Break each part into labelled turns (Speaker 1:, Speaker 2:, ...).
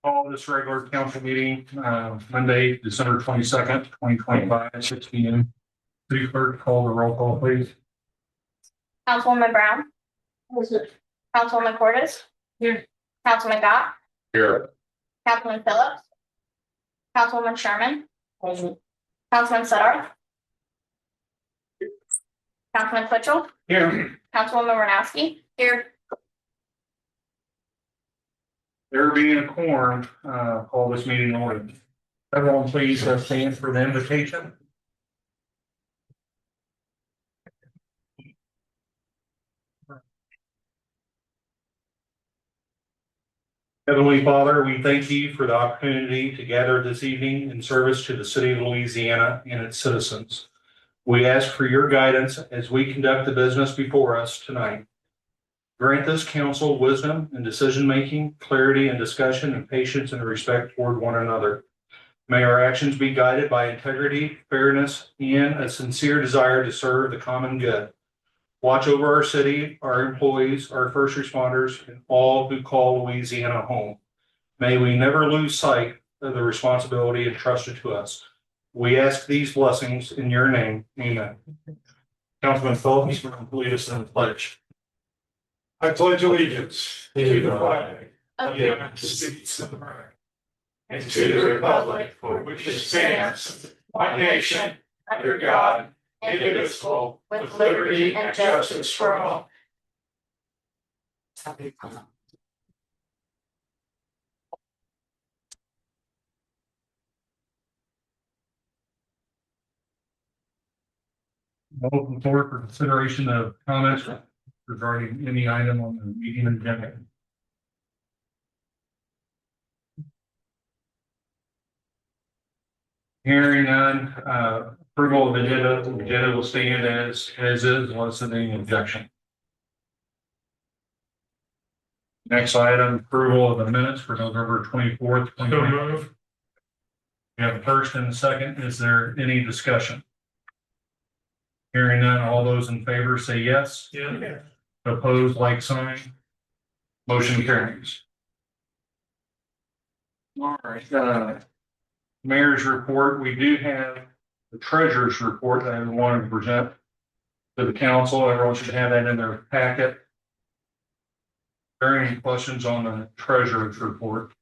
Speaker 1: Call this regular council meeting, Monday, December 22nd, 2025, at 6 P.M. City clerk, call the roll call, please.
Speaker 2: Councilwoman Brown. Councilwoman Cordes.
Speaker 3: Here.
Speaker 2: Councilman Gott.
Speaker 1: Here.
Speaker 2: Councilman Phillips. Councilwoman Sherman.
Speaker 3: Present.
Speaker 2: Councilman Sutter. Councilman Twitchell.
Speaker 1: Here.
Speaker 2: Councilwoman Renowski. Here.
Speaker 1: There being a quorum, call this meeting in order. Everyone please stand for the invitation. Heavenly Father, we thank you for the opportunity to gather this evening in service to the city of Louisiana and its citizens. We ask for your guidance as we conduct the business before us tonight. Grant this council wisdom in decision-making, clarity in discussion, and patience and respect toward one another. May our actions be guided by integrity, fairness, and a sincere desire to serve the common good. Watch over our city, our employees, our first responders, and all who call Louisiana home. May we never lose sight of the responsibility entrusted to us. We ask these blessings in your name. Amen. Councilman Phillips, lead us in the pledge.
Speaker 4: I pledge allegiance to the flag
Speaker 2: of
Speaker 4: of the United States of America and to the republic for which it stands, one nation, under God, indivisible, with liberty and justice for all.
Speaker 1: Open floor for consideration of comments regarding any item on the meeting agenda. Hearing none, approval of the agenda will stand as is, unless there's any objection. Next item, approval of the minutes for November 24th.
Speaker 4: So moved.
Speaker 1: We have a first and a second. Is there any discussion? Hearing none, all those in favor say yes.
Speaker 4: Yeah.
Speaker 1: Opposed, like sign. Motion carries. All right, mayor's report. We do have the treasurer's report that I wanted to present to the council. Everyone should have that in their packet. Are there any questions on the treasurer's report?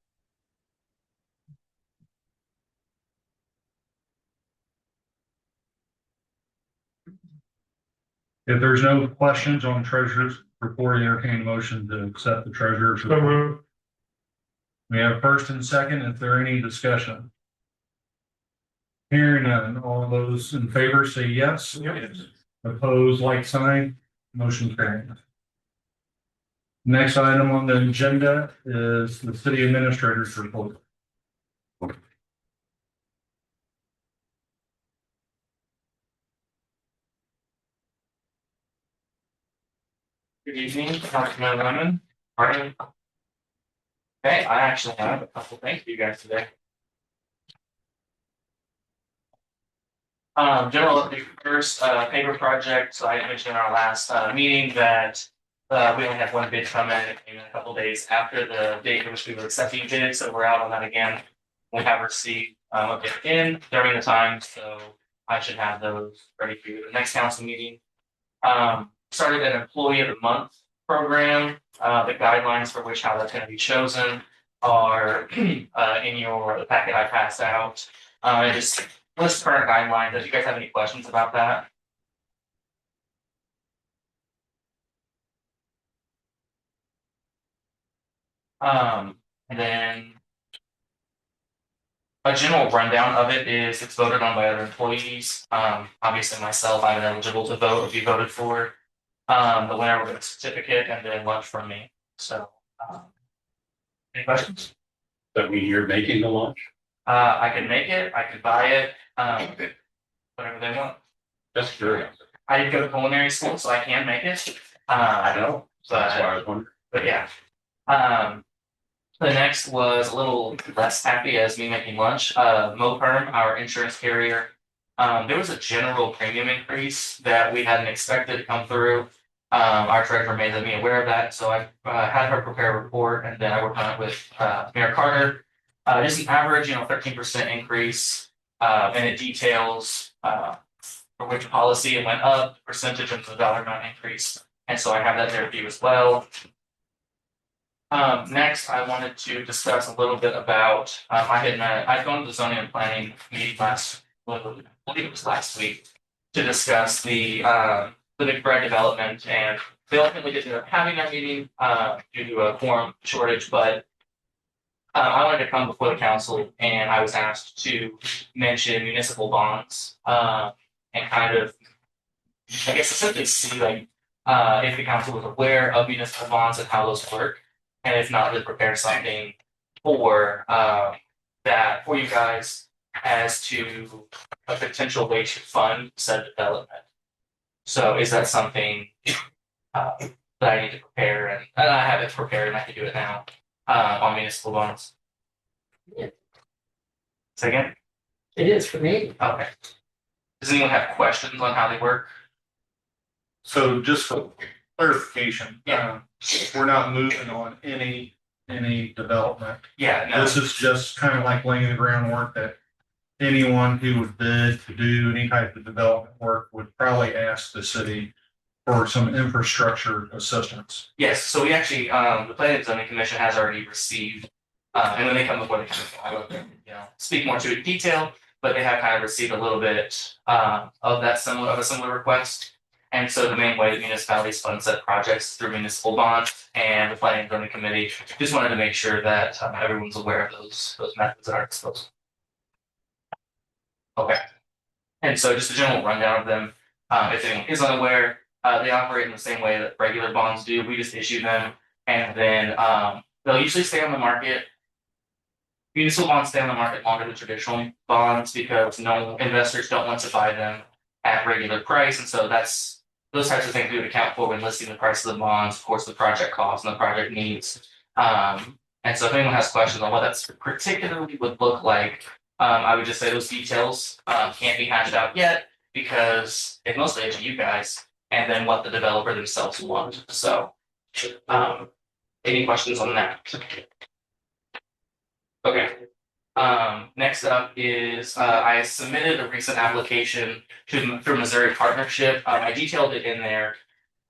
Speaker 1: If there's no questions on treasurer's report, entertain a motion to accept the treasurer's
Speaker 4: So
Speaker 1: report.
Speaker 4: moved.
Speaker 1: We have first and second. Is there any discussion? Hearing none, all those in favor say yes.
Speaker 4: Yes.
Speaker 1: Opposed, like sign. Motion carries. Next item on the agenda is the city administrator's report.
Speaker 3: Good evening, Councilman Lemon. Pardon. Okay, I actually have a couple things for you guys today. General update first, paper project. So I mentioned in our last meeting that we only had one bid come in. It came in a couple days after the date in which we were accepting bids, so we're out on that again. We have received a bid in during the time, so I should have those ready for you. The next council meeting. Started an employee of the month program. The guidelines for which how that's going to be chosen are in the packet I passed out. It just lists current guidelines. Do you guys have any questions about that? And then a general rundown of it is it's voted on by other employees. Obviously myself, I'm eligible to vote if you voted for. The winner will get a certificate and then lunch from me. So, any questions?
Speaker 4: Does that mean you're making the lunch?
Speaker 3: I could make it, I could buy it, whatever they want.
Speaker 4: That's curious.
Speaker 3: I did go to culinary school, so I can make it.
Speaker 4: I know. That's why I was wondering.
Speaker 3: But yeah. The next was a little less happy as me making lunch. MoPerm, our insurance carrier, there was a general premium increase that we hadn't expected to come through. Our treasurer made me aware of that, so I had her prepare a report, and then I worked on it with Mayor Carter. just an average, 13% increase, and it details, for which policy it went up, percentage of the dollar amount increase. And so I have that there for you as well. Next, I wanted to discuss a little bit about, I'd gone to the zoning and planning meeting I believe it was last week, to discuss the McBride development, and they ultimately didn't end up having that meeting, due to a quorum shortage, but I wanted to come before the council, and I was asked to mention municipal bonds, and kind of, I guess, essentially see like, if the council was aware of municipal bonds and how those work, and if not, to prepare something for that for you guys as to a potential way to fund said development. So is that something that I need to prepare, and I have it prepared and I can do it now on municipal bonds?
Speaker 5: Yeah.
Speaker 3: Say again?
Speaker 5: It is for me.
Speaker 3: Okay. Does anyone have questions on how they work?
Speaker 1: So just for clarification,
Speaker 3: Yeah.
Speaker 1: we're not moving on any development.
Speaker 3: Yeah, no.
Speaker 1: This is just kind of like laying the groundwork that anyone who would bid to do any type of development work would probably ask the city for some infrastructure assistance.
Speaker 3: Yes, so we actually, the Planning and Zoning Commission has already received, and when they come before the council, I will, speak more to it in detail, but they have kind of received a little bit of a similar request. And so the main way that municipalities fund said projects through municipal bonds, and the Planning and Zoning Committee just wanted to make sure that everyone's aware of those methods at our disposal. Okay. And so just a general rundown of them, if anyone is unaware, they operate in the same way that regular bonds do. We just issue them, and then they'll usually stay on the market. Municipal bonds stay on the market longer than traditional bonds because no investors don't want to buy them at regular price, and so that's those types of things we would account for when listing the price of the bonds, of course, the project costs and the project needs. And so if anyone has questions on what that's particularly would look like, I would just say those details can't be hashed out yet because it's mostly up to you guys and then what the developer themselves want. So, any questions on that? Okay. Next up is I submitted a recent application through Missouri Partnership. I detailed it in there.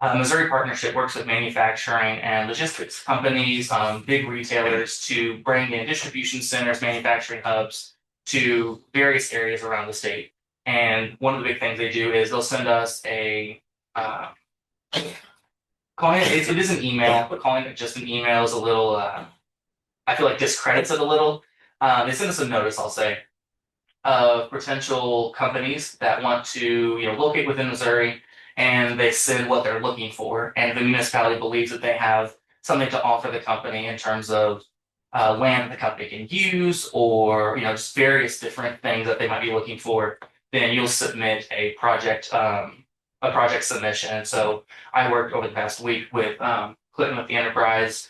Speaker 3: Missouri Partnership works with manufacturing and logistics companies, big retailers, to bring in distribution centers, manufacturing hubs to various areas around the state. And one of the big things they do is they'll send us a calling it is an email, but calling it just an email is a little I feel like discredits it a little. They send us a notice, I'll say, of potential companies that want to, locate within Missouri, and they send what they're looking for. And the municipality believes that they have something to offer the company in terms of land that the company can use, or just various different things that they might be looking for. Then you'll submit a project submission. And so I worked over the past week with Clinton with the Enterprise,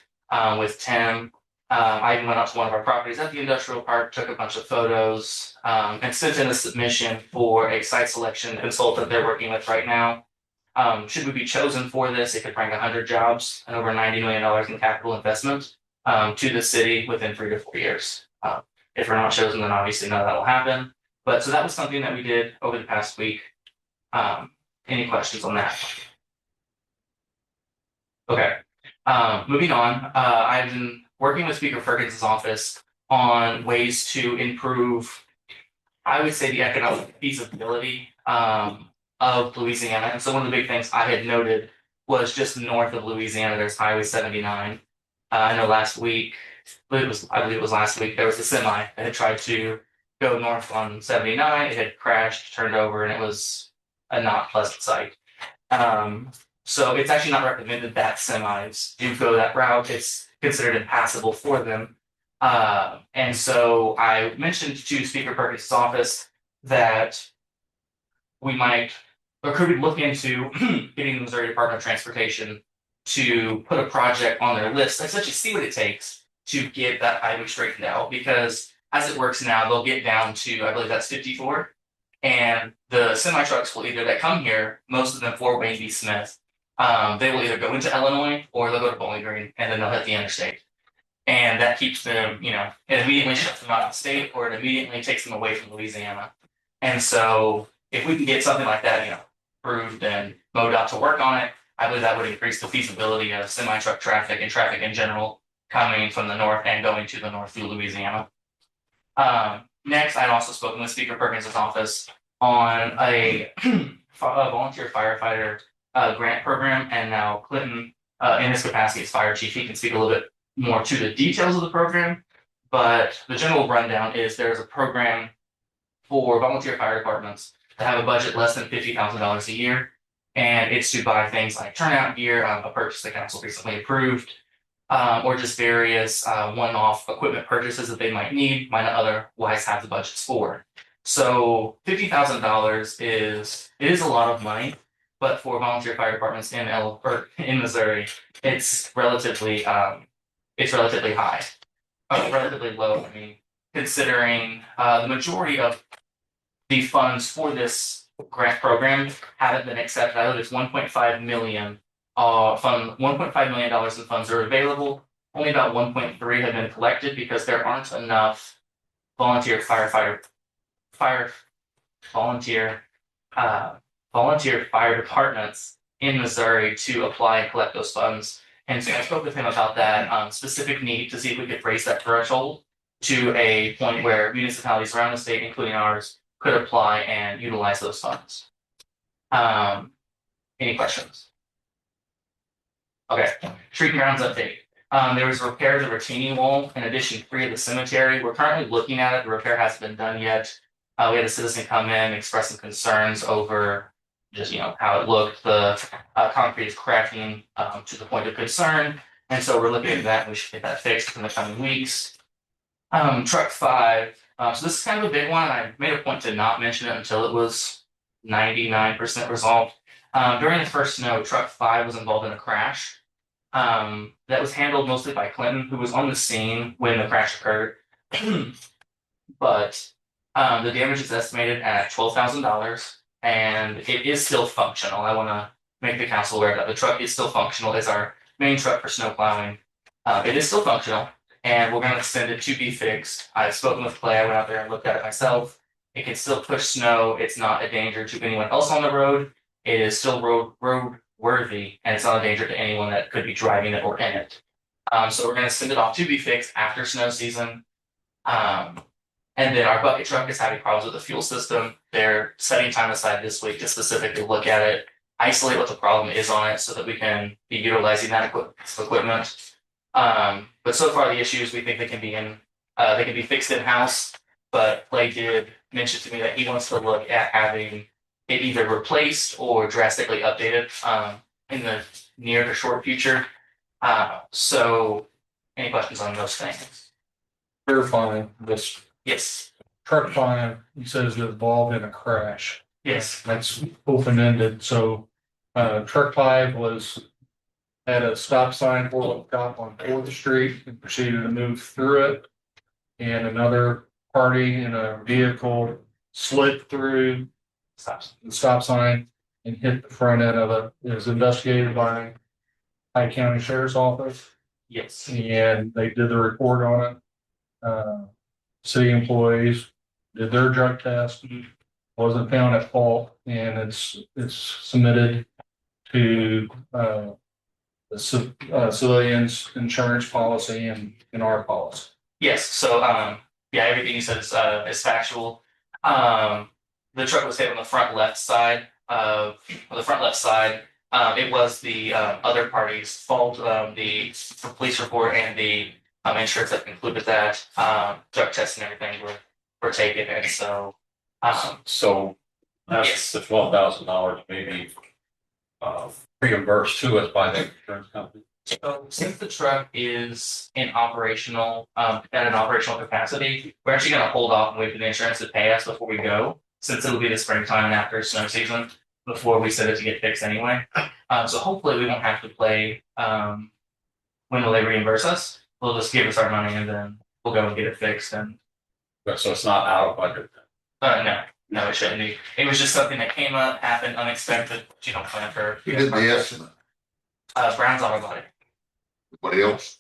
Speaker 3: with Tim. I even went out to one of our properties at the industrial park, took a bunch of photos, and sent in a submission for a site selection consultant they're working with right now. Should we be chosen for this, it could bring 100 jobs and over $90 million in capital investment to the city within 3 to 4 years. If we're not chosen, then obviously none of that will happen. But so that was something that we did over the past week. Any questions on that? Okay. Moving on, I've been working with Speaker Ferguson's office on ways to improve, I would say, the economic feasibility of Louisiana. And so one of the big things I had noted was just north of Louisiana, there's Highway 79. I know last week, I believe it was last week, there was a semi that had tried to go north on 79. It had crashed, turned over, and it was a not pleasant sight. So it's actually not recommended that semis do go that route. It's considered impassable for them. And so I mentioned to Speaker Perkins' office that we might, or could we look into getting the Missouri Department of Transportation to put a project on their list, essentially see what it takes to get that highway straightened out. Because as it works now, they'll get down to, I believe that's 54. And the semi trucks will either that come here, most of them for Wayne B. Smith, they will either go into Illinois or they'll go to Bowling Green and then they'll hit the interstate. And that keeps them, it immediately shuts them out of the state, or it immediately takes them away from Louisiana. And so if we can get something like that, approved and MoDOT to work on it, I believe that would increase the feasibility of semi-truck traffic and traffic in general coming from the north and going to the north through Louisiana. Next, I'd also spoken with Speaker Perkins' office on a volunteer firefighter grant program, and now Clinton, in his capacity as fire chief, he can speak a little bit more to the details of the program. But the general rundown is there's a program for volunteer fire departments that have a budget less than $50,000 a year, and it's to buy things like turnout gear, a purchase the council recently approved, or just various one-off equipment purchases that they might not otherwise have the budgets for. So $50,000 is a lot of money, but for volunteer fire departments in Missouri, it's relatively high, relatively low. I mean, considering the majority of the funds for this grant program haven't been accepted. I believe it's 1.5 million. $1.5 million in funds are available. Only about 1.3 have been collected because there aren't enough volunteer fire departments in Missouri to apply and collect those funds. And so I spoke with him about that specific need to see if we could raise that threshold to a point where municipalities around the state, including ours, could apply and utilize those funds. Any questions? Okay, street grounds update. There was a repair of the retaining wall in addition 3 of the cemetery. We're currently looking at it. The repair hasn't been done yet. We had a citizen come in, express some concerns over just, how it looked. The concrete is cracking to the point of concern. And so we're looking at that, and we should get that fixed in the coming weeks. Truck 5. So this is kind of a big one, and I made a point to not mention it until it was 99% resolved. During the first snow, truck 5 was involved in a crash. That was handled mostly by Clinton, who was on the scene when the crash occurred. But the damage is estimated at $12,000, and it is still functional. I want to make the council aware that the truck is still functional. It's our main truck for snow plowing. It is still functional, and we're going to send it to be fixed. I've spoken with Clay. I went out there and looked at it myself. It can still push snow. It's not a danger to anyone else on the road. It is still road worthy, and it's not a danger to anyone that could be driving it or in it. So we're going to send it off to be fixed after snow season. And then our bucket truck is having problems with the fuel system. They're setting time aside this week to specifically look at it, isolate what the problem is on it so that we can be utilizing that equipment. But so far the issues, we think they can be fixed in-house, but Clay did mention to me that he wants to look at having it either replaced or drastically updated in the near to short future. So any questions on those things?
Speaker 1: Verifying this
Speaker 3: Yes.
Speaker 1: truck 5, he says is involved in a crash.
Speaker 3: Yes.
Speaker 1: That's open-ended, so truck 5 was at a stop sign for stop on 4th Street and proceeded to move through it. And another party in a vehicle slid through the stop sign and hit the front end of it. It was investigated by Hyde County Sheriff's Office,
Speaker 3: Yes.
Speaker 1: and they did the report on it. City employees did their drug test, wasn't found at fault, and it's submitted to the civilians insurance policy and in our policy.
Speaker 3: Yes. So yeah, everything you said is factual. The truck was hit on the front left side. It was the other party's fault. The police report and the insurance that included that drug tests and everything were taken, and so
Speaker 6: So that's
Speaker 3: Yes.
Speaker 6: the $12,000 maybe reimbursed to us by the insurance company.
Speaker 3: So since the truck is in operational, at an operational capacity, we're actually gonna hold off and wait for the insurance to pay us before we go, since it'll be the springtime and after snow season, before we set it to get fixed anyway. So hopefully we won't have to play, when will they reimburse us? They'll just give us our money and then we'll go and get it fixed, and,
Speaker 6: So it's not out of budget.
Speaker 3: no, it shouldn't be. It was just something that came up, happened, unexpected, you don't plan for.
Speaker 7: Who did the estimate?
Speaker 3: Brown's Auto Body.
Speaker 7: What else?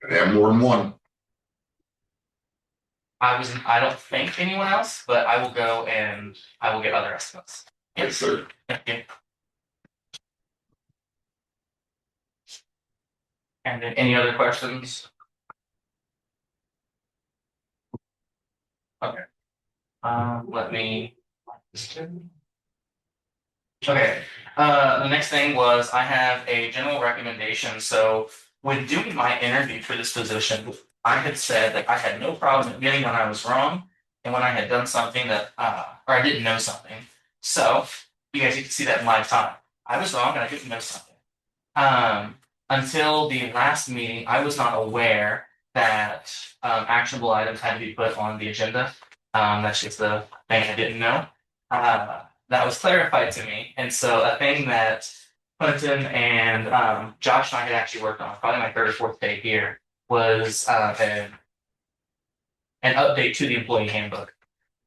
Speaker 4: And have more than one.
Speaker 3: I don't think anyone else, but I will go and I will get other estimates.
Speaker 4: Yes, sir.
Speaker 3: Thank you. And then any other questions? Okay. Let me. Okay, the next thing was I have a general recommendation. So when doing my interview for this position, I had said that I had no problem admitting when I was wrong and when I had done something that, or I didn't know something. So you guys, you can see that in live time. I was wrong and I didn't know something. Until the last meeting, I was not aware that actionable items had to be put on the agenda. That's just the thing I didn't know. That was clarified to me. And so a thing that Clinton and Josh and I had actually worked on, probably my third or fourth day here, was an update to the employee handbook.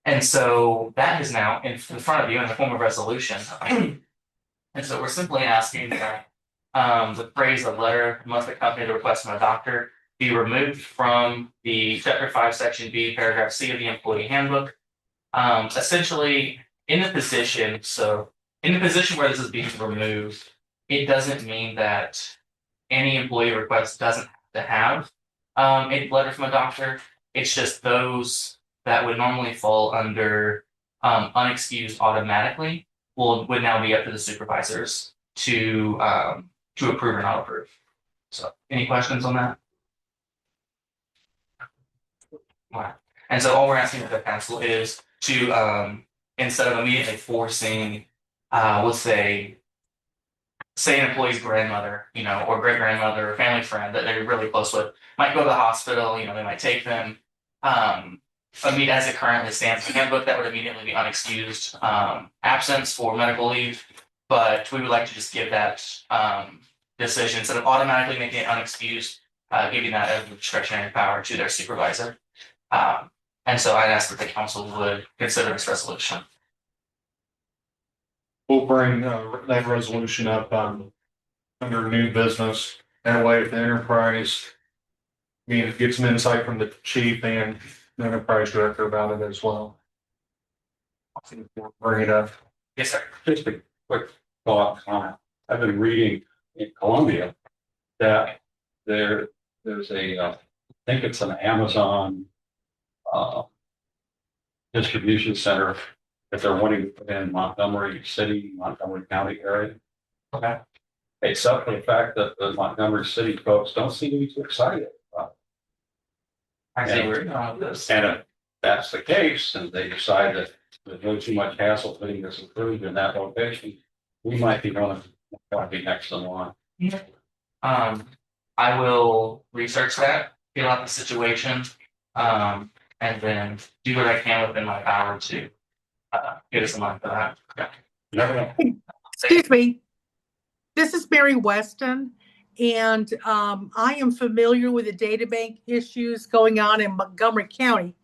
Speaker 3: And so that is now in front of you in the form of resolution. And so we're simply asking that the phrase "a letter must accompany the request from a doctor" be removed from the Chapter 5, Section B, Paragraph C of the employee handbook. Essentially, in the position where this is being removed, it doesn't mean that any employee request doesn't have to have a letter from a doctor. It's just those that would normally fall under unexcused automatically would now be up to the supervisors to approve or not approve. So, any questions on that? Alright. And so all we're asking of the council is to instead of immediately forcing, let's say an employee's grandmother, or great grandmother or family friend that they're really close with, might go to the hospital, they might take them. As it currently stands, the handbook that would immediately be unexcused absence for medical leave, but we would like to just give that decision instead of automatically making it unexcused, giving that as a discretionary power to their supervisor. And so I'd ask that the council would consider this resolution.
Speaker 1: We'll bring that resolution up under new business. That way, if the enterprise, get some insight from the chief and the enterprise director about it as well. Bring it up.
Speaker 3: Yes, sir.
Speaker 6: Just a quick thought on it. I've been reading in Columbia that there's I think it's an Amazon distribution center that they're wanting to put in Montgomery County area.
Speaker 3: Okay.
Speaker 6: Except for the fact that the Montgomery City folks don't seem to be too excited about
Speaker 3: I see where you're going with
Speaker 6: it.
Speaker 3: this.
Speaker 6: And if that's the case, and they decide that there's no too much hassle putting this approved in that location, we might be going to be next in line.
Speaker 3: I will research that, feel out the situation, and then do what I can within my power to get us in line for that. Yeah.
Speaker 6: You never know.
Speaker 5: Excuse me. This is Mary Weston, and I am familiar with the data bank issues going on in Montgomery County.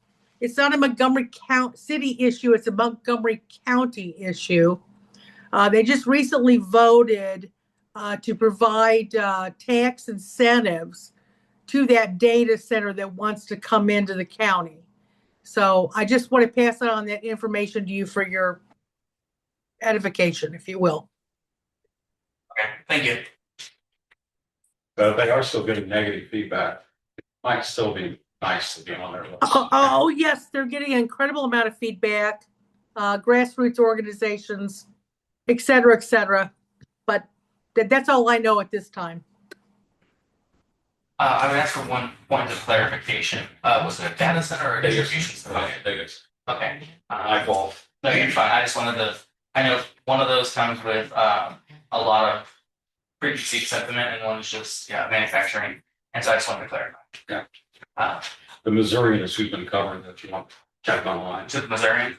Speaker 5: It's not a Montgomery County City issue, it's a Montgomery County issue. They just recently voted to provide tax incentives to that data center that wants to come into the county. So I just want to pass on that information to you for your edification, if you will.
Speaker 3: Okay, thank you.
Speaker 6: But if they are still getting negative feedback, it might still be nice to be on their list.
Speaker 5: Oh, yes, they're getting an incredible amount of feedback, grassroots organizations, et cetera, but that's all I know at this time.
Speaker 3: I would ask for one point of clarification. Was it a data center or a distribution center? Okay.
Speaker 6: My fault.
Speaker 3: No, you're fine. I just wanted to, I know one of those comes with a lot of preconceived sentiment and one is just, manufacturing. And so I just wanted to clarify.
Speaker 6: Yeah. The Missourians who've been covering that, you want to check online.
Speaker 3: To the Missouri.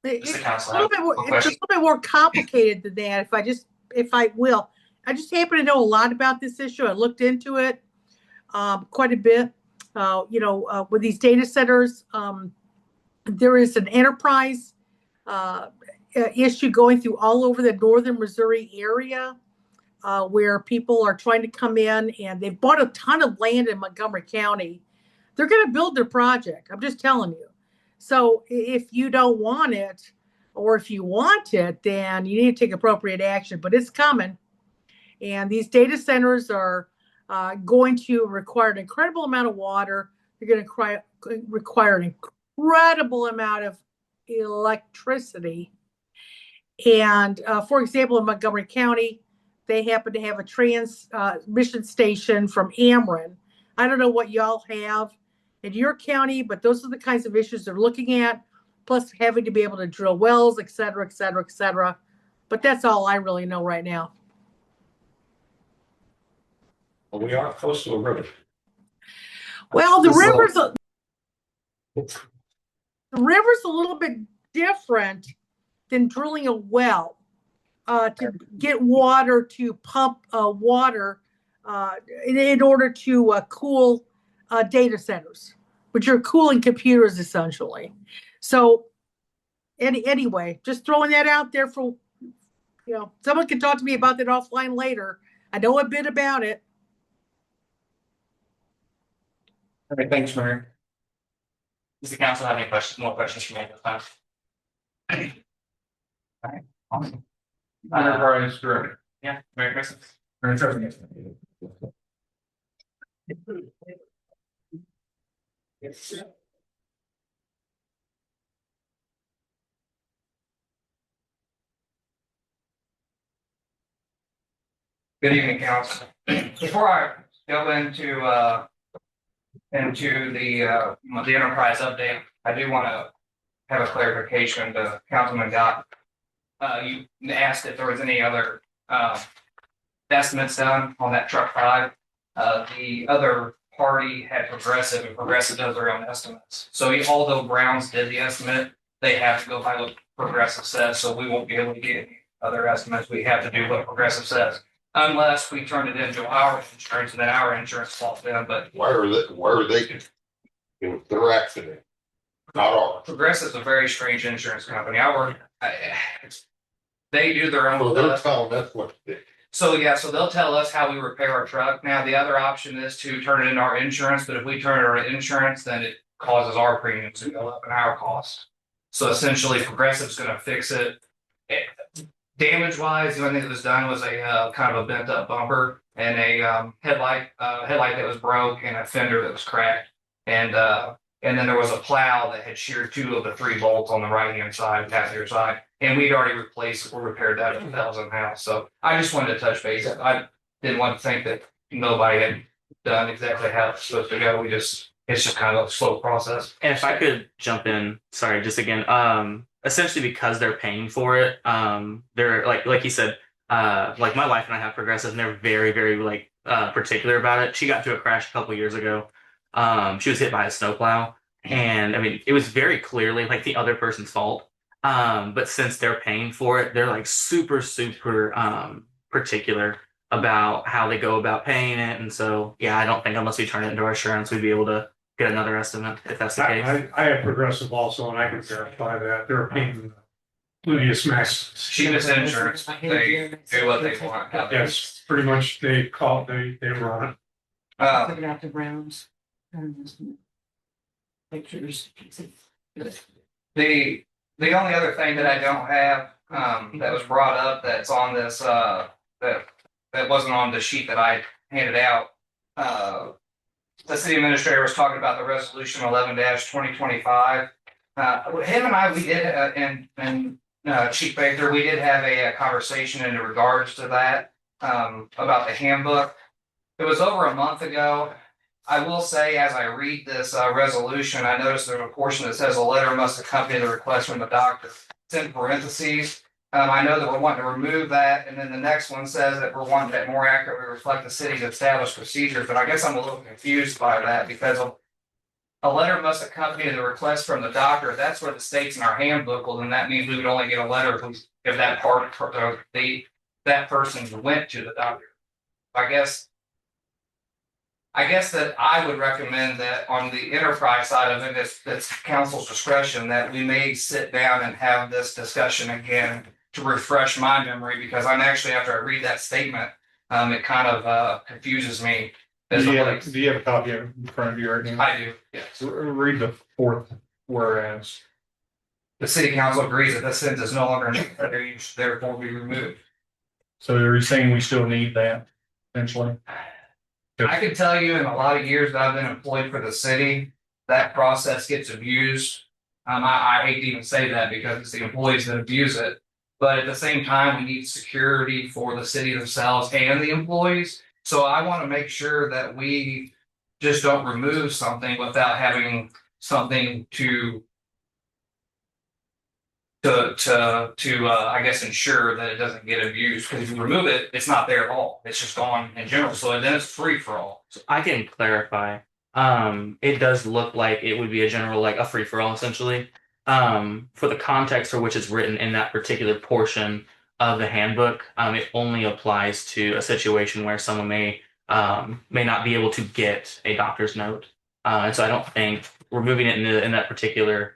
Speaker 5: It's
Speaker 3: the
Speaker 5: a
Speaker 3: council
Speaker 5: little bit more, it's a little bit more complicated than that. If I will, I just happen to know a lot about this issue. I looked into it quite a bit. With these data centers, there is an enterprise issue going through all over the northern Missouri area. where people are trying to come in and they've bought a ton of land in Montgomery County. They're going to build their project. I'm just telling you. So if you don't want it, or if you want it, then you need to take appropriate action, but it's coming. And these data centers are going to require an incredible amount of water. They're going to require an incredible amount of electricity. And for example, in Montgomery County, they happen to have a transmission station from Ameren. I don't know what y'all have in your county, but those are the kinds of issues they're looking at, plus having to be able to drill wells, et cetera, et cetera, et cetera. But that's all I really know right now.
Speaker 6: Well, we are close to a river.
Speaker 5: Well, the river's a little bit different than drilling a well to get water to pump water in order to cool data centers, which are cooling computers essentially. So anyway, just throwing that out there for, someone can talk to me about that offline later. I know a bit about it.
Speaker 3: All right, thanks, Mayor. Does the council have any more questions for me at this time? All right, awesome.
Speaker 1: Enterprise Director.
Speaker 3: Yeah, Merry Christmas. Good evening, council. Before I go into the enterprise update, I do want to have a clarification to Councilman Gott. You asked if there was any other estimates done on that truck 5. The other party had Progressive, and Progressive does their own estimates. So although Browns did the estimate, they have to go by what Progressive says. So we won't be able to get any other estimates. We have to do what Progressive says, unless we turn it into our insurance, and then our insurance falls down. But
Speaker 4: Why are they in their accident? Not ours.
Speaker 3: Progressive's a very strange insurance company. They do their own.
Speaker 4: So they're telling us what to do.
Speaker 3: So they'll tell us how we repair our truck. Now, the other option is to turn it into our insurance, but if we turn it our insurance, then it causes our premiums to go up and our cost. So essentially, Progressive's gonna fix it. Damage wise, the only thing that was done was a kind of a bent up bumper and a headlight that was broke and a fender that was cracked. And then there was a plow that had sheared 2 of the 3 bolts on the right hand side, passenger side. And we'd already replaced or repaired that at the Thousand House. So I just wanted to touch base. I didn't want to think that nobody had done exactly how it's supposed to go. It's just kind of a slow process.
Speaker 7: And if I could jump in, sorry, just again, essentially because they're paying for it, they're like you said, like my wife and I have Progressive, and they're very, very particular about it. She got into a crash a couple years ago. She was hit by a snowplow, and I mean, it was very clearly like the other person's fault. But since they're paying for it, they're like super, super particular about how they go about paying it. And so, yeah, I don't think unless we turn it into our insurance, we'd be able to get another estimate if that's the case.
Speaker 8: I have Progressive also, and I can verify that they're paying Ludius Max.
Speaker 3: Cheapest insurance, they do what they want.
Speaker 8: Yes, pretty much they run it.
Speaker 9: Looking at the Browns. Pictures.
Speaker 3: The only other thing that I don't have that was brought up that's on this that wasn't on the sheet that I handed out. The city administrator was talking about the resolution 11-2025. Him and I, we did and Chief Baker, we did have a conversation in regards to that about the handbook. It was over a month ago. I will say, as I read this resolution, I noticed there's a portion that says a letter must accompany the request from the doctor. It's in parentheses. I know that we're wanting to remove that, and then the next one says that we're wanting that more accurately reflect the city's established procedures. But I guess I'm a little confused by that because a letter must accompany the request from the doctor. That's what it states in our handbook. Well, then that means we would only get a letter if that that person went to the doctor. I guess that I would recommend that on the enterprise side of it, it's council's discretion that we may sit down and have this discussion again to refresh my memory, because I'm actually, after I read that statement, it kind of confuses me.
Speaker 1: Do
Speaker 3: As
Speaker 1: you
Speaker 3: to
Speaker 1: have,
Speaker 3: what
Speaker 1: do you have a copy of it in front of you right now?
Speaker 3: I do, yes.
Speaker 1: Read the fourth whereas.
Speaker 3: The city council agrees that this sentence is no longer necessary, therefore be removed.
Speaker 1: So are you saying we still need that essentially?
Speaker 3: I can tell you in a lot of years that I've been employed for the city, that process gets abused. I hate to even say that because it's the employees that abuse it. But at the same time, we need security for the city themselves and the employees. So I want to make sure that we just don't remove something without having something to I guess ensure that it doesn't get abused, because if you remove it, it's not there at all. It's just gone in general. So then it's free for all.
Speaker 7: So I can clarify. It does look like it would be a general, like a free for all essentially. For the context for which it's written in that particular portion of the handbook, it only applies to a situation where someone may not be able to get a doctor's note. And so I don't think removing it in that particular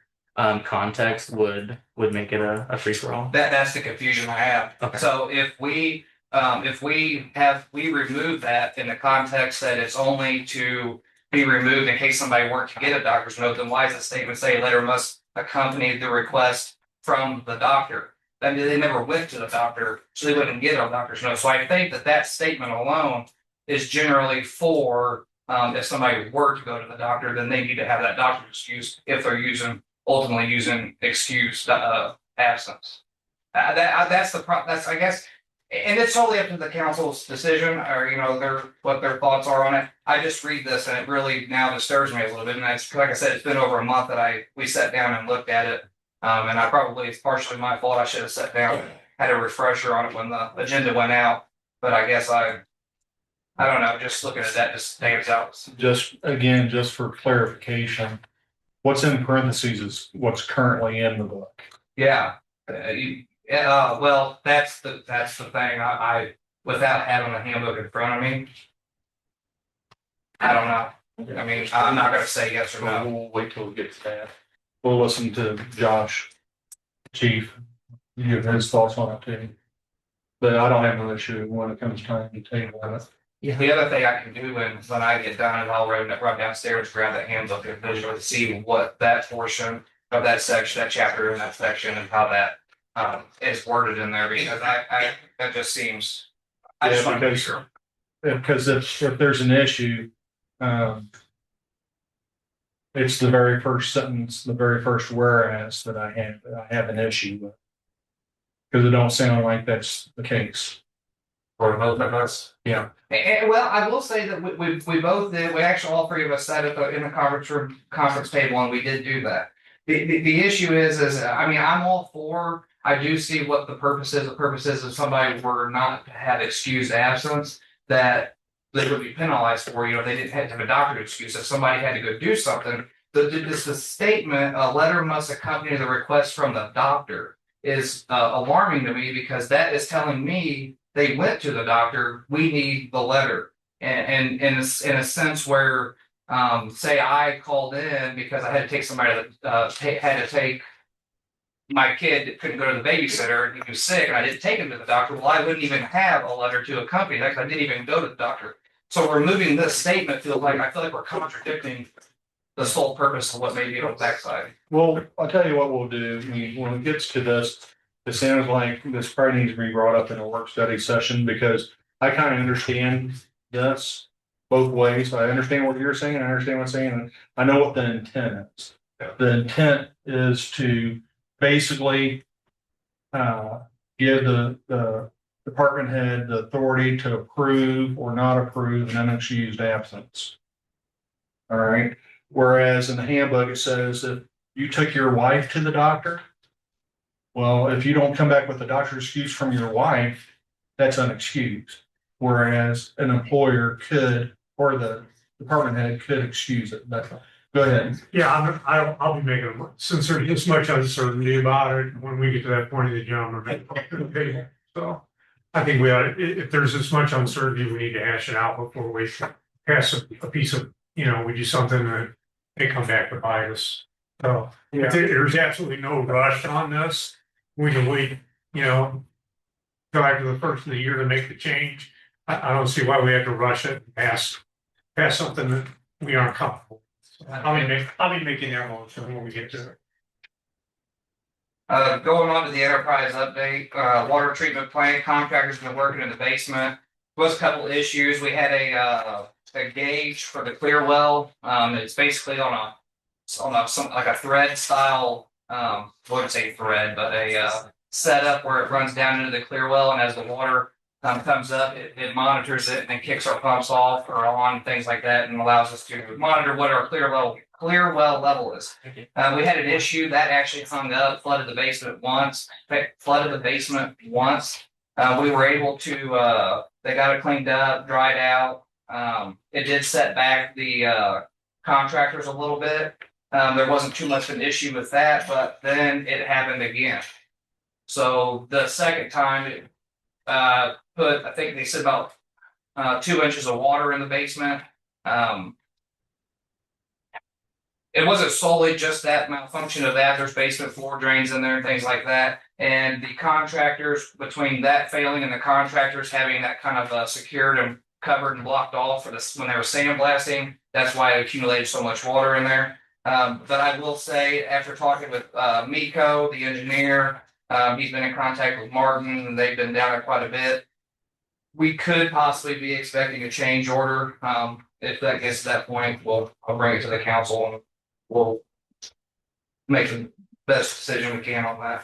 Speaker 7: context would make it a free for all.
Speaker 3: That's the confusion I have.
Speaker 7: Okay.
Speaker 3: So if we remove that in the context that it's only to be removed in case somebody weren't to get a doctor's note, then why does the statement say a letter must accompany the request from the doctor? I mean, they never went to the doctor, so they wouldn't get a doctor's note. So I think that statement alone is generally for if somebody were to go to the doctor, then they need to have that doctor's excuse if they're ultimately using excused absence. That's I guess, and it's totally up to the council's decision, or what their thoughts are on it. I just read this and it really now disturbs me a little bit. And it's like I said, it's been over a month that we sat down and looked at it. And it's partially my fault. I should have sat down, had a refresher on it when the agenda went out. But I guess I don't know. Just looking at that just stands out.
Speaker 1: Just for clarification, what's in parentheses is what's currently in the book.
Speaker 3: Yeah. Well, that's the thing. I without having the handbook in front of me, I don't know. I mean, I'm not going to say yes or no.
Speaker 1: We'll wait till we get to that. We'll listen to Josh, Chief, give his thoughts on it too. But I don't have no issue when it comes time to table it.
Speaker 3: The other thing I can do when I get done is I'll run downstairs, grab that handbook and visually see what that portion of that section, that chapter in that section, and how that is worded in there, because I that just seems. I just want to be sure.
Speaker 1: Because if there's an issue, it's the very first sentence, the very first whereas that I have an issue with. Because it don't sound like that's the case.
Speaker 3: For both of us.
Speaker 1: Yeah.
Speaker 3: And, well, I will say that we both did. We actually all three of us sat in the conference table, and we did do that. The issue is I mean, I'm all for. I do see what the purpose is. The purpose is if somebody were not to have excused absence, that they would be penalized for. They didn't have to have a doctor excuse. If somebody had to go do something, the statement, a letter must accompany the request from the doctor, is alarming to me, because that is telling me they went to the doctor. We need the letter, and in a sense where, say I called in because I had to take somebody that had to take my kid that couldn't go to the babysitter and he was sick, and I didn't take him to the doctor. Well, I wouldn't even have a letter to accompany that because I didn't even go to the doctor. So removing this statement I feel like we're contradicting the sole purpose of what may be on the backside.
Speaker 1: Well, I'll tell you what we'll do. When it gets to this, it sounds like this probably needs to be brought up in a work study session, because I kind of understand this both ways. I understand what you're saying, and I understand what I'm saying, and I know what the intent is. The intent is to basically give the department head the authority to approve or not approve an unexcused absence. All right. Whereas in the handbook, it says if you took your wife to the doctor, well, if you don't come back with a doctor's excuse from your wife, that's unexcused. Whereas an employer could, or the department head could excuse it. Go ahead.
Speaker 8: Yeah, I'll be making, since there's this much uncertainty about it, when we get to that point of the agenda. So I think we ought, if there's this much uncertainty, we need to hash it out before we pass a piece of, we do something that they come back to bite us. So there's absolutely no rush on this. We can wait, till after the first of the year to make the change. I don't see why we have to rush it and pass something that we aren't comfortable. with. So I'll be making that motion when we get to it.
Speaker 9: Going on to the enterprise update, water treatment plant contractor's been working in the basement. Was a couple issues. We had a gauge for the clear well. It's basically on some like a thread style, wouldn't say thread, but a setup where it runs down into the clear well, and as the water comes up, it monitors it and then kicks our pumps off or on, things like that, and allows us to monitor what our clear well level is. We had an issue that actually hung up, flooded the basement once. We were able to, they got it cleaned up, dried out. It did set back the contractors a little bit. There wasn't too much of an issue with that, but then it happened again. So the second time, it put, I think they said about 2 inches of water in the basement. It wasn't solely just that malfunction of that. There's basement floor drains in there and things like that. And the contractors, between that failing and the contractors having that kind of secured and covered and blocked off for this when they were sandblasting, that's why it accumulated so much water in there. But I will say, after talking with Miko, the engineer, he's been in contact with Martin, and they've been down there quite a bit. We could possibly be expecting a change order. If that gets to that point, I'll bring it to the council and we'll make the best decision we can on that.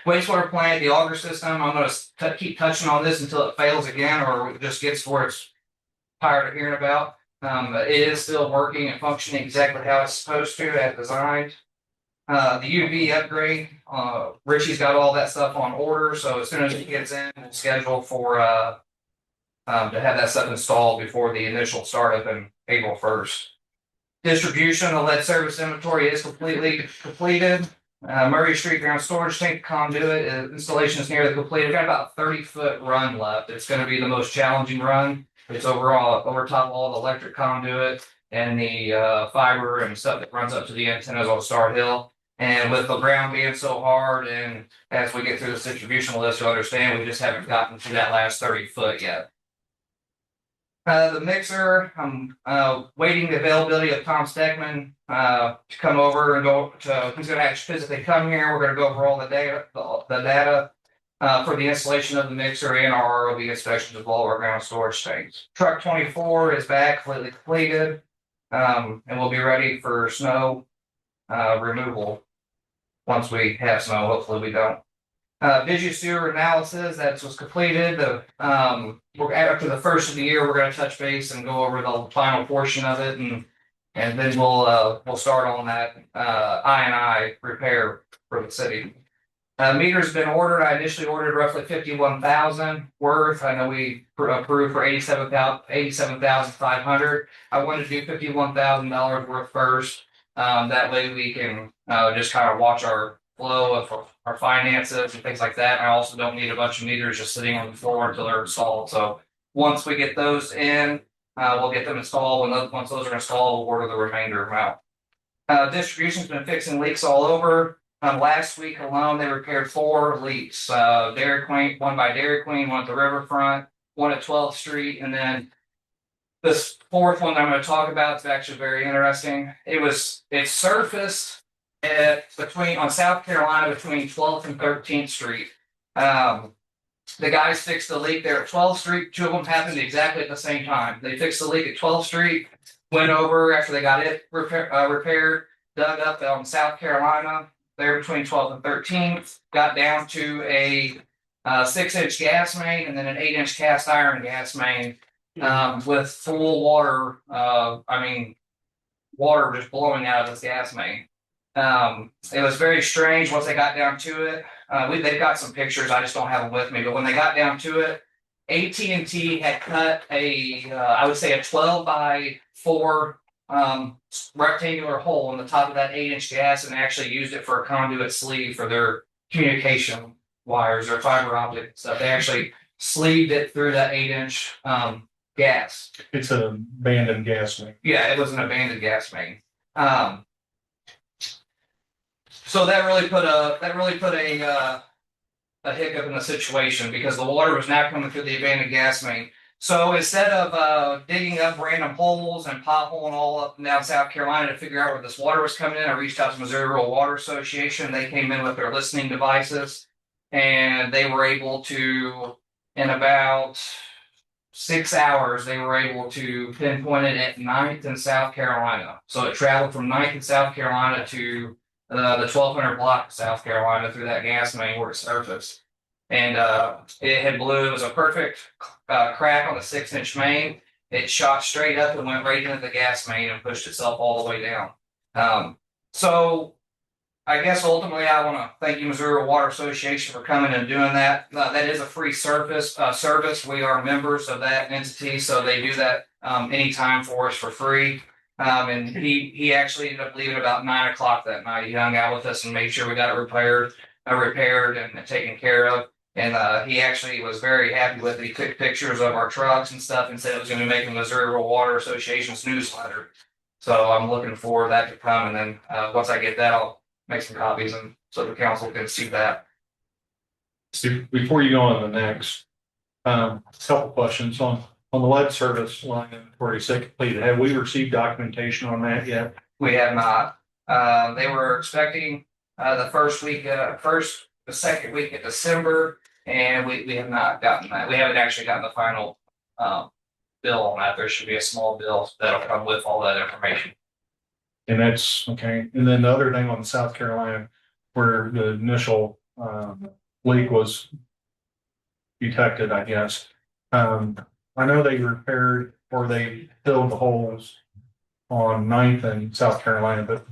Speaker 9: Wastewater plant, the auger system, I'm gonna keep touching on this until it fails again, or it just gets to where it's tired of hearing about. It is still working and functioning exactly how it's supposed to, as designed. The UV upgrade, Richie's got all that stuff on order, so as soon as he gets in, we'll schedule for to have that stuff installed before the initial startup in April 1st. Distribution of lead service inventory is completely completed. Murray Street ground storage tank conduit installation is nearly complete. We've got about a 30-foot run left. It's going to be the most challenging run. It's over top of all the electric conduit and the fiber and stuff that runs up to the antennas on Star Hill. And with the ground being so hard, and as we get through this distribution list, you'll understand we just haven't gotten to that last 30 foot yet. The mixer, I'm waiting the availability of Tom Steckman to come over and he's going to actually physically come here. We're going to go over all the data for the installation of the mixer and our ROV inspections of all our ground storage tanks. Truck 24 is back, completely completed, and we'll be ready for snow removal once we have snow. Hopefully we don't. Visual sewer analysis that was completed. We're after the first of the year. We're going to touch base and go over the final portion of it, and then we'll start on that I&I repair for the city. Meters been ordered. I initially ordered roughly 51,000 worth. I know we approved for 87,500. I wanted to do $51,000 worth first. That way we can just kind of watch our flow of our finances and things like that. I also don't need a bunch of meters just sitting on the floor until they're installed. So once we get those in, we'll get them installed. Once those are installed, we'll order the remainder amount. Distribution's been fixing leaks all over. Last week alone, they repaired 4 leaks. Dairy Queen, one by Dairy Queen, one at the riverfront, one at 12th Street, and then this fourth one that I'm going to talk about is actually very interesting. It surfaced on South Carolina between 12th and 13th Street. The guys fixed the leak there at 12th Street. 2 of them happened exactly at the same time. They fixed the leak at 12th Street, went over after they got it repaired, dug up on South Carolina there between 12th and 13th, got down to a 6-inch gas main and then an 8-inch cast iron gas main with full water. Water just blowing out of this gas main. It was very strange once they got down to it. They've got some pictures, I just don't have them with me, but when they got down to it, AT&T had cut I would say a 12 by 4 rectangular hole in the top of that 8-inch gas and actually used it for a conduit sleeve for their communication wires or fiber optic stuff. They actually sleeved it through that 8-inch gas.
Speaker 1: It's an abandoned gas main.
Speaker 9: Yeah, it was an abandoned gas main. So that really put a a hiccup in the situation because the water was now coming through the abandoned gas main. So instead of digging up random holes and potholing all up and down South Carolina to figure out where this water was coming in, I reached out to Missouri Rural Water Association. They came in with their listening devices, and they were able to, in about 6 hours, they were able to pinpoint it at 9th in South Carolina. So it traveled from 9th in South Carolina to the 1200 block of South Carolina through that gas main where it surfaced. And it had blew. It was a perfect crack on the 6-inch main. It shot straight up and went right into the gas main and pushed itself all the way down. So I guess ultimately I want to thank you, Missouri Water Association, for coming and doing that. That is a free service. We are members of that entity, so they do that anytime for us for free. And he actually ended up leaving about 9 o'clock that night. He hung out with us and made sure we got it repaired and taken care of. And he actually was very happy with it. He took pictures of our trucks and stuff and said it was going to be making Missouri Rural Water Association's newsletter. So I'm looking for that to come. And then once I get that, I'll make some copies and so the council can see that.
Speaker 1: Steve, before you go on to the next, couple questions on the lead service line inventory set completed. Have we received documentation on that yet?
Speaker 9: We have not. They were expecting the second week of December, and we have not gotten that. We haven't actually gotten the final bill on that. There should be a small bill that'll come with all that information.
Speaker 1: And that's okay. And then the other thing on South Carolina, where the initial leak was detected, I guess. I know they repaired or they filled the holes on 9th in South Carolina, but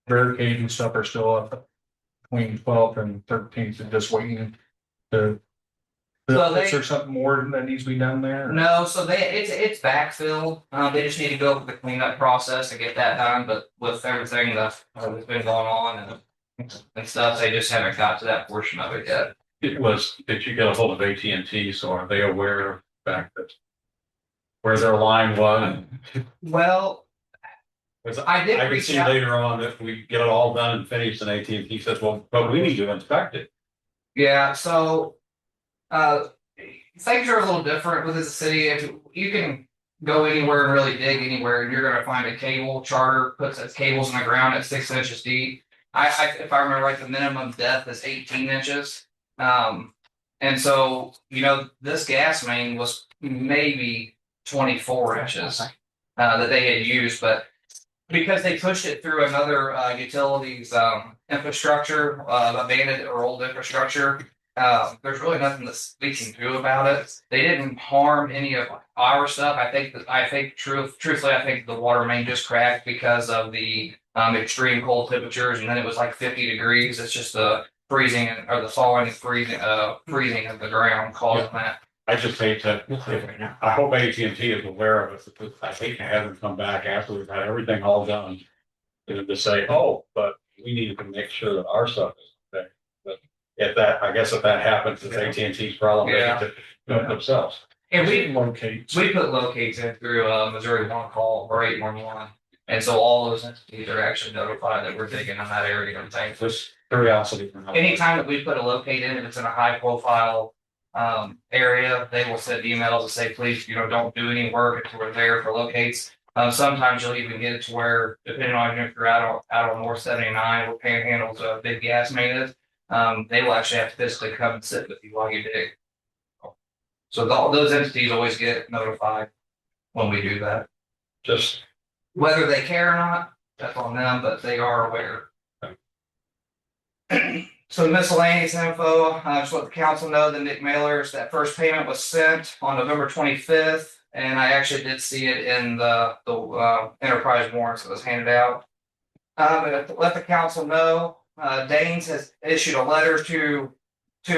Speaker 1: barricades and stuff are still up between 12th and 13th and just waiting to. Is there something more that needs to be done there?
Speaker 9: No, so it's backfill. They just need to go through the cleanup process to get that done. But with everything that's been going on and stuff, they just haven't got to that portion of it yet.
Speaker 6: Did you get a hold of AT&T? So are they aware of the fact that where their line was?
Speaker 9: Well, I did
Speaker 6: I can
Speaker 9: reach
Speaker 6: see
Speaker 9: out.
Speaker 6: later on if we get it all done and finished and AT&T says, well, but we need to inspect it.
Speaker 9: Yeah, so things are a little different with the city. If you can go anywhere and really dig anywhere, and you're going to find a cable. Charter puts its cables in the ground at 6 inches deep. If I remember right, the minimum depth is 18 inches. And so this gas main was maybe 24 inches that they had used, but because they pushed it through another utilities infrastructure, abandoned or old infrastructure. There's really nothing that we can do about it. They didn't harm any of our stuff. Truthfully, I think the water main just cracked because of the extreme cold temperatures, and then it was like 50 degrees. It's just the freezing or the thawing and freezing of the ground causing that.
Speaker 6: I just hate to, I hope AT&T is aware of it, because I hate to have them come back after we've had everything all done. And to say, oh, but we need to make sure that our stuff is okay. But if that happens, it's AT&T's problem, they need to do it themselves.
Speaker 9: And we put locates in through Missouri One Call or 811. And so all those entities are actually notified that we're digging in that area and things.
Speaker 6: Just curiosity.
Speaker 9: Anytime that we put a locate in, if it's in a high profile area, they will send emails and say, please, don't do any work until we're there for locates. Sometimes you'll even get it to where, depending on if you're out on North 79, where Panhandle's a big gas main is, they will actually have to physically come and sit with you while you dig. So those entities always get notified when we do that.
Speaker 6: Just
Speaker 9: Whether they care or not, that's on them, but they are aware. So miscellaneous info, just let the council know that Nick Mailer's, that first payment was sent on November 25th, and I actually did see it in the enterprise warrants that was handed out. Let the council know, Danes has issued a letter to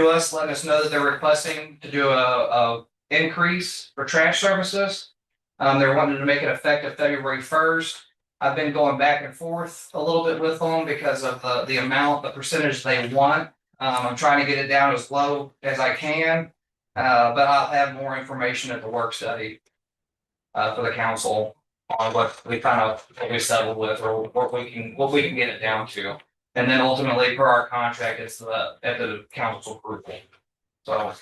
Speaker 9: us, letting us know that they're requesting to do a increase for trash services. They're wanting to make it effective February 1st. I've been going back and forth a little bit with them because of the percentage they want. I'm trying to get it down as low as I can, but I'll have more information at the work study for the council on what we settled with or what we can get it down to. And then ultimately, per our contract, it's at the council's approval. So.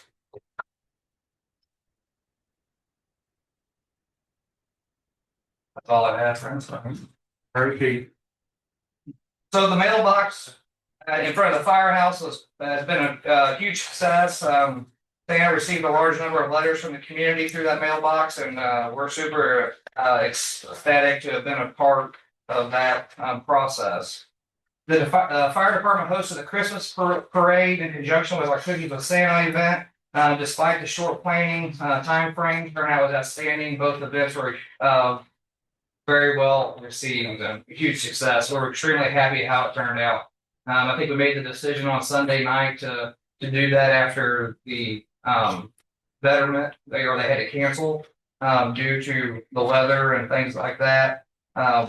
Speaker 9: That's all I have, friends.
Speaker 1: Very key.
Speaker 9: So the mailbox in front of the firehouse has been a huge success. They have received a large number of letters from the community through that mailbox, and we're super ecstatic to have been a part of that process. The fire department hosted a Christmas parade in conjunction with our Cookies with Santa event. Despite the short planning time frame, turnout was outstanding. Both events were very well received and a huge success. We're extremely happy how it turned out. I think we made the decision on Sunday night to do that after the betterment. They had to cancel due to the weather and things like that.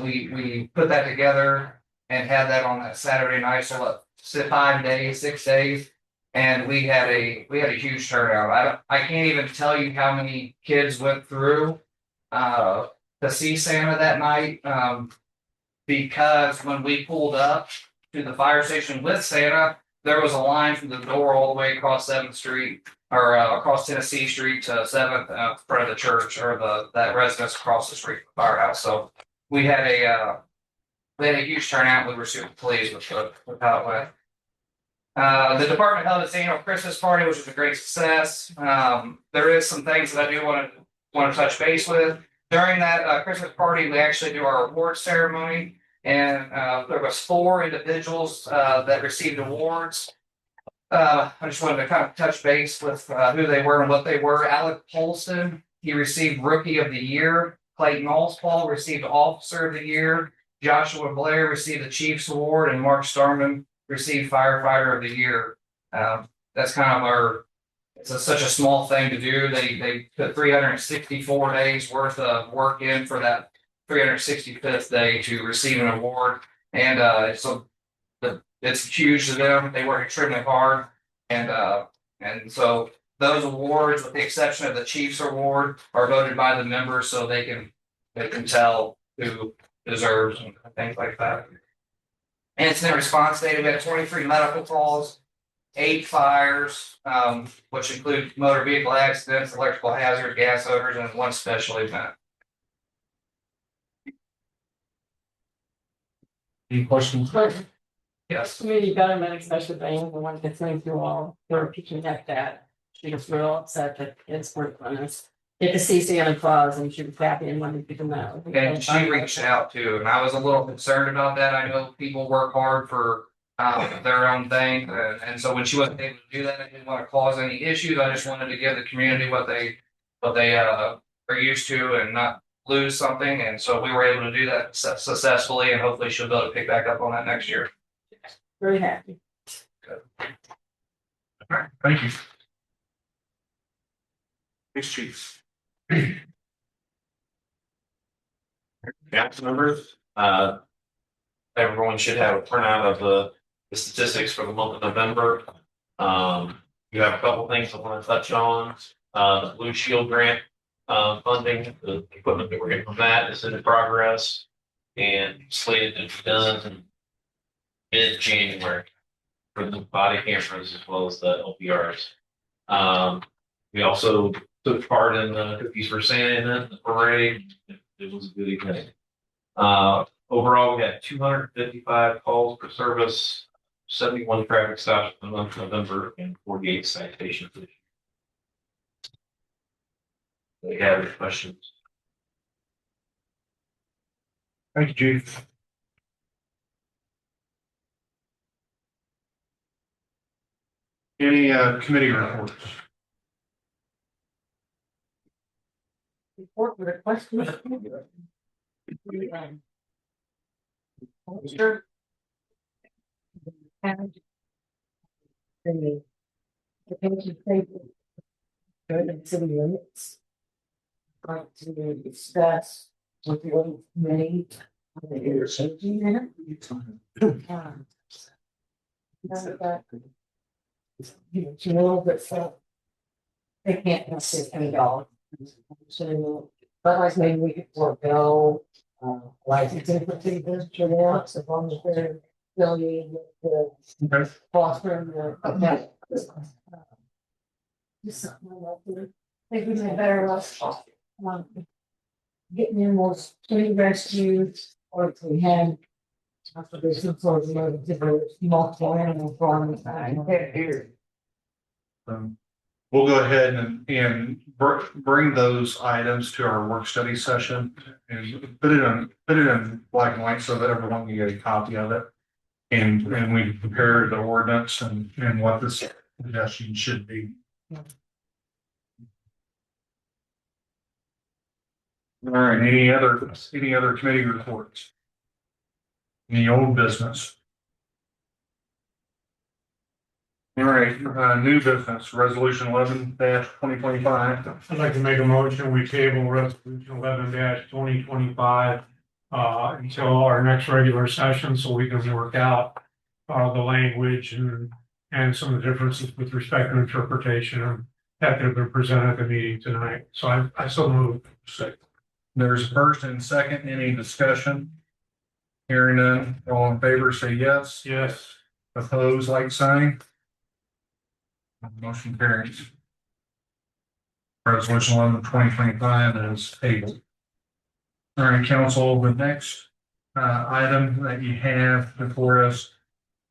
Speaker 9: We put that together and had that on that Saturday night. So 5 days, 6 days, and we had a huge turnout. I can't even tell you how many kids went through to see Santa that night, because when we pulled up to the fire station with Santa, there was a line from the door all the way across 7th Street or across Tennessee Street to 7th in front of the church or that residence across the street from the firehouse. So we had a huge turnout. We were super pleased with how it went. The department held its annual Christmas party, which was a great success. There is some things that I do want to touch base with. During that Christmas party, we actually do our award ceremony, and there was 4 individuals that received awards. I just wanted to kind of touch base with who they were and what they were. Alec Polston, he received Rookie of the Year. Clayton Allspaul received Officer of the Year. Joshua Blair received the Chiefs Award, and Mark Starman received Firefighter of the Year. That's kind of it's such a small thing to do. They put 364 days worth of work in for that 365th day to receive an award, and it's huge to them. They work extremely hard, and so those awards, with the exception of the Chiefs Award, are voted by the members so they can tell who deserves and things like that. Incident response data, we had 23 medical calls, 8 fires, which include motor vehicle accidents, electrical hazards, gas odors, and 1 special event.
Speaker 1: Any questions?
Speaker 9: Yes.
Speaker 10: Community betterment, especially being the one that's going through all, they were peeking at that. She was real upset that it's worth on us. Get to see Santa Claus, and she was happy and wanted to give them that.
Speaker 9: And she reached out too, and I was a little concerned about that. I know people work hard for their own thing, and so when she wasn't able to do that, I didn't want to cause any issues. I just wanted to give the community what they are used to and not lose something. And so we were able to do that successfully, and hopefully she'll be able to pick back up on that next year.
Speaker 10: Very happy.
Speaker 1: All right, thank you. Thanks, Chief.
Speaker 11: Council members, everyone should have a printout of the statistics for the month of November. You have a couple things I want to touch on. The Blue Shield grant funding, the equipment that we're getting from that is in progress and slated to be done in mid-January for the body cameras as well as the LPRs. We also took part in the Cookies for Santa event, the parade. It was a good event. Overall, we had 255 calls per service, 71 traffic stops for the month of November, and 48 citations. Do you have any questions?
Speaker 1: Thank you, Chief. Any committee reports?
Speaker 10: Report with a question. Sure. And the pension paper. Good and city limits. Like to discuss with the old committee. You're changing that. You know, but so. They can't consist any dog. So, otherwise maybe we could forego licensing for city visitor now, so long as they're affiliated with the
Speaker 1: Okay.
Speaker 10: fostering the. Just something like that. I think we may better off, getting in those tree rescues, or if we had. After there's some sort of multiple animal farms.
Speaker 1: We'll go ahead and bring those items to our work study session and put it in black and white so that everyone can get a copy of it. And we compare the ordinance and what this suggestion should be. All right, any other committee reports? Any old business? All right, new business, resolution 11-2025.
Speaker 8: I'd like to make a motion, we table resolution 11-2025 until our next regular session, so we can work out the language and some of the differences with respect to interpretation that have been presented at the meeting tonight. So I so move.
Speaker 1: There's a first and second, any discussion? Hearing none, all in favor, say yes.
Speaker 8: Yes.
Speaker 1: Opposed, like sign. Motion carries. Resolution 11-2025 is tabled. All right, council, the next item that you have before us,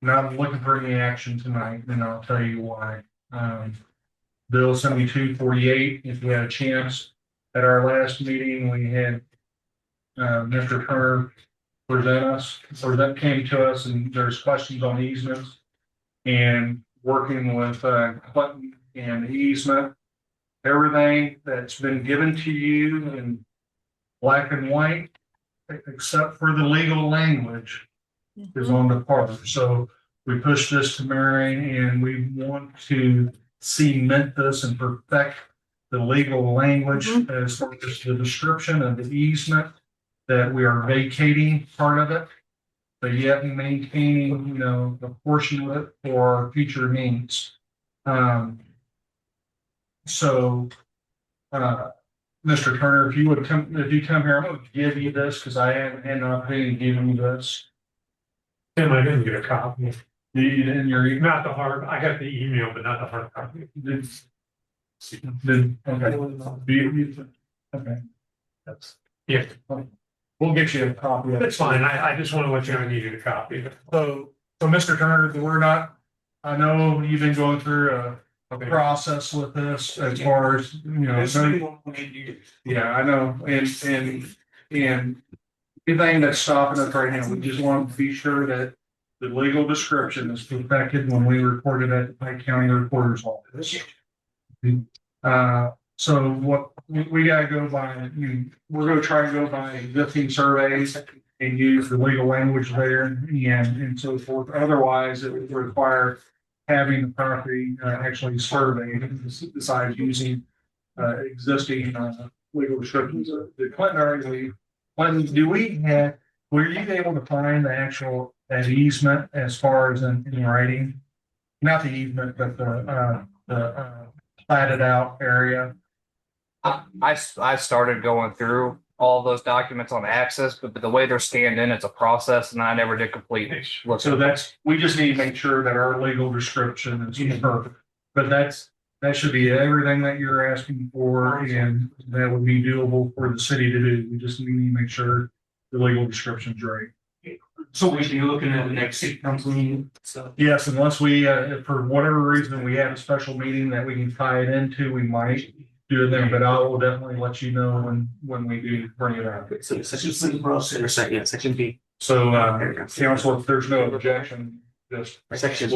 Speaker 1: not looking for any action tonight, and I'll tell you why. Bill 7248, if you had a chance, at our last meeting, we had Mr. Turner came to us, and there's questions on easements and working with Clinton and the easement. Everything that's been given to you in black and white, except for the legal language, is on the part. So we pushed this to Mary, and we want to cement this and perfect the legal language as far as the description of the easement, that we are vacating part of it, but yet maintaining, the portion of it for future needs. So, Mr. Turner, if you come here, I'm going to give you this because I haven't had an opportunity to give you this.
Speaker 8: Tim, I didn't get a copy.
Speaker 1: You didn't,
Speaker 8: Not the hard, I got the email, but not the hard copy.
Speaker 1: Okay. That's,
Speaker 8: Yeah,
Speaker 1: we'll get you a copy of it.
Speaker 8: that's fine. I just want to let you know I needed a copy.
Speaker 1: So Mr. Turner, I know you've been going through a process with this as far as, yeah, I know. And anything that's stopping us right now, we just want to be sure that the legal description is perfected when we report it at the Pike County Recorder's Office. So what we gotta go by, we're gonna try and go by existing surveys and use the legal language there and so forth. Otherwise, it would require having the property actually surveyed besides using existing legal descriptions. The Clinton, were you able to find the actual easement as far as in writing? Not the easement, but the platted out area.
Speaker 9: I started going through all those documents on Access, but the way they're scanned in, it's a process, and I never did complete it.
Speaker 1: So we just need to make sure that our legal description is perfect. But that should be everything that you're asking for, and that would be doable for the city to do. We just need to make sure the legal description's right.
Speaker 3: So we should be looking at the next city council meeting, so.
Speaker 1: Yes, unless we, for whatever reason, we have a special meeting that we can tie it into, we might do it then, but I will definitely let you know when we do bring it out.
Speaker 7: So section C, or section B.
Speaker 1: So, council, if there's no objection, just.
Speaker 7: Section.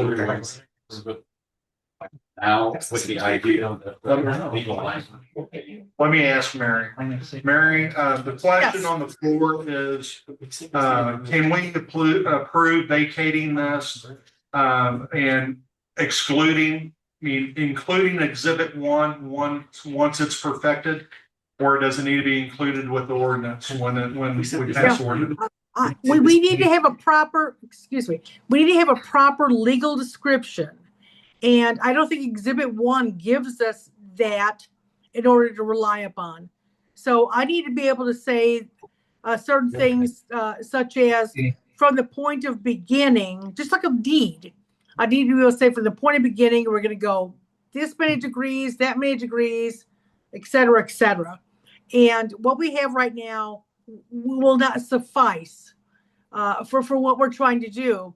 Speaker 6: Now, with the idea of the legal language.
Speaker 1: Let me ask Mary. Mary, the question on the floor is, can we approve vacating this, and including exhibit one once it's perfected? Or does it need to be included with the ordinance when we pass the ordinance?
Speaker 5: We need to have a proper, we need to have a proper legal description. And I don't think exhibit 1 gives us that in order to rely upon. So I need to be able to say certain things such as from the point of beginning, just like a deed. A deed will say from the point of beginning, we're gonna go this many degrees, that many degrees, et cetera, et cetera. And what we have right now will not suffice for what we're trying to do.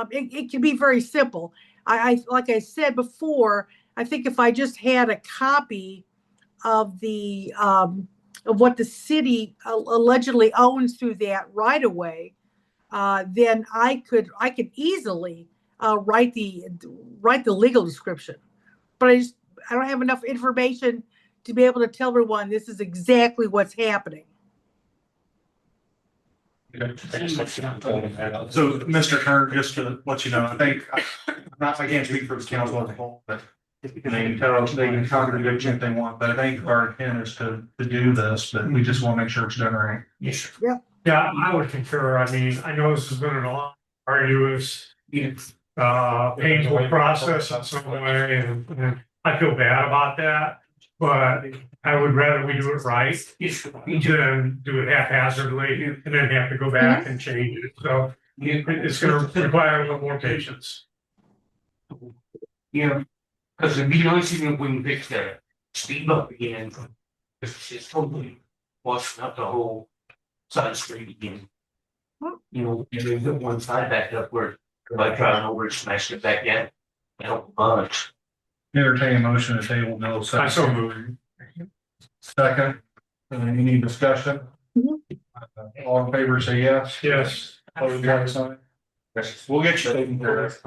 Speaker 5: It can be very simple. Like I said before, I think if I just had a copy of the of what the city allegedly owns through that right of way, then I could easily write the legal description. But I don't have enough information to be able to tell everyone this is exactly what's happening.
Speaker 1: So, Mr. Turner, just to let you know, I think, I can't speak for the council as a whole, but they can contradict you if they want, but I think our intent is to do this, but we just want to make sure it's done right.
Speaker 8: Yes.
Speaker 5: Yeah.
Speaker 8: Yeah, I would concur. I mean, I know this has been a long, arduous, painful process in some way, and I feel bad about that. But I would rather we do it right than do it haphazardly and then have to go back and change it. So it's gonna require a little more patience.
Speaker 4: Yeah, because it'd be nice even if we can fix the speed bump again. It's totally washing up the whole side street again. You know, and then put one side back up where everybody driving over and smashed it back in. Help much.
Speaker 1: Entertain a motion to table no
Speaker 8: I
Speaker 1: second.
Speaker 8: so moved.
Speaker 1: Second, any discussion? All in favor, say yes.
Speaker 8: Yes.
Speaker 1: Opposed, like sign. We'll get you taken care of.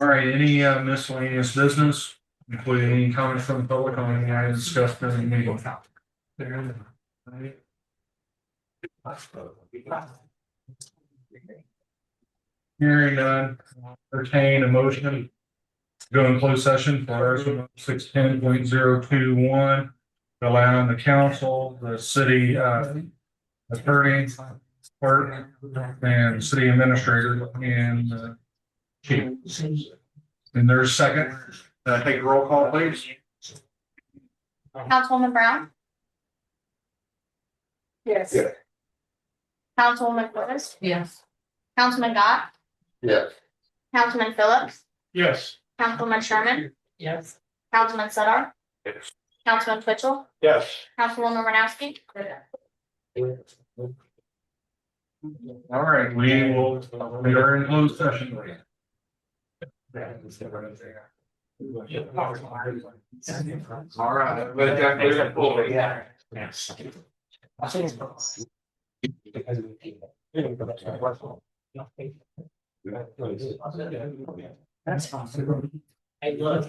Speaker 1: All right, any miscellaneous business, including any comments from the public on any items discussed during the meeting? Hearing none, entertain a motion to go in closed session for RS 610.021, allowing the council, the city attorney, clerk, and city administrator, and chief. And there's a second. Take a roll call, please.
Speaker 2: Councilwoman Brown?
Speaker 10: Yes.
Speaker 2: Councilwoman Flores?
Speaker 10: Yes.
Speaker 2: Councilman Gott?
Speaker 11: Yes.
Speaker 2: Councilman Phillips?
Speaker 8: Yes.
Speaker 2: Councilman Sherman?
Speaker 10: Yes.
Speaker 2: Councilman Sudar?
Speaker 11: Yes.
Speaker 2: Councilman Twitchell?
Speaker 8: Yes.
Speaker 2: Councilwoman Renowski?
Speaker 1: All right, we are in closed session.
Speaker 11: All right, everybody got clear and full, yeah.
Speaker 10: That's possible. I love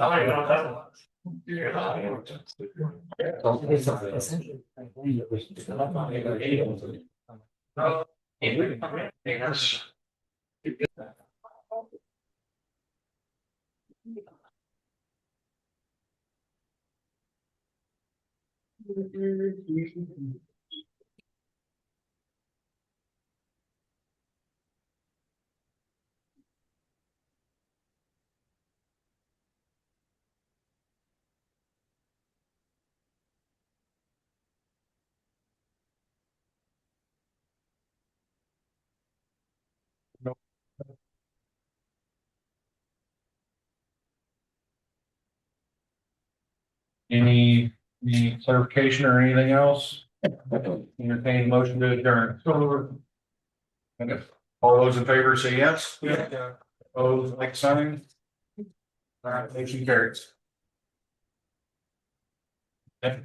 Speaker 1: Any clarification or anything else? Entertain motion to adjourn. Okay. All those in favor say yes. Opposed, like sign. All right, motion carries. Okay.